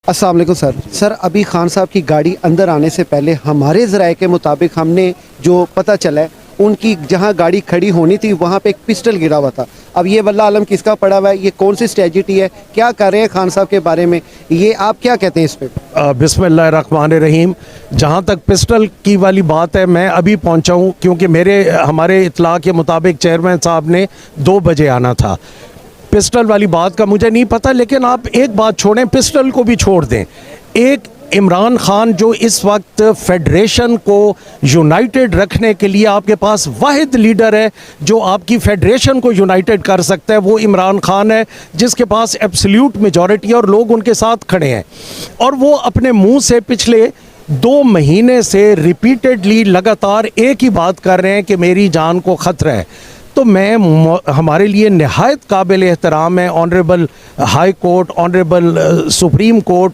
अस्सलाम वालेकुम सर अभी खान साहब की गाड़ी अंदर आने से पहले हमारे ज़राए के मुताबिक हमने जो पता चला है उनकी जहां गाड़ी खड़ी होनी थी वहां पे एक पिस्टल गिरा हुआ था। अब ये वल्लाह आलम किसका पड़ा हुआ है, ये कौन सी स्ट्रेटजी है, क्या कर रहे हैं खान साहब के बारे में, ये आप क्या कहते हैं इस पे? बिस्मिल्लाहिर्रहमानिर्रहीम। जहाँ तक पिस्टल की वाली बात है, मैं अभी पहुँचा हूँ क्योंकि हमारे इत्तला के मुताबिक चेयरमैन साहब ने 2 बजे आना था। पिस्टल वाली बात का मुझे नहीं पता, लेकिन आप एक बात छोड़ें, पिस्टल को भी छोड़ दें। एक इमरान खान जो इस वक्त फेडरेशन को यूनाइटेड रखने के लिए आपके पास वाहिद लीडर है जो आपकी फेडरेशन को यूनाइटेड कर सकता है, वो इमरान खान है, जिसके पास एब्सोल्यूट मेजॉरिटी और लोग उनके साथ खड़े हैं। और वो अपने मुंह से पिछले 2 महीने से रिपीटेडली लगातार एक ही बात कर रहे हैं कि मेरी जान को ख़तरा है। तो हमारे लिए नहायत काबिल एहतराम है honourable high court, honourable supreme court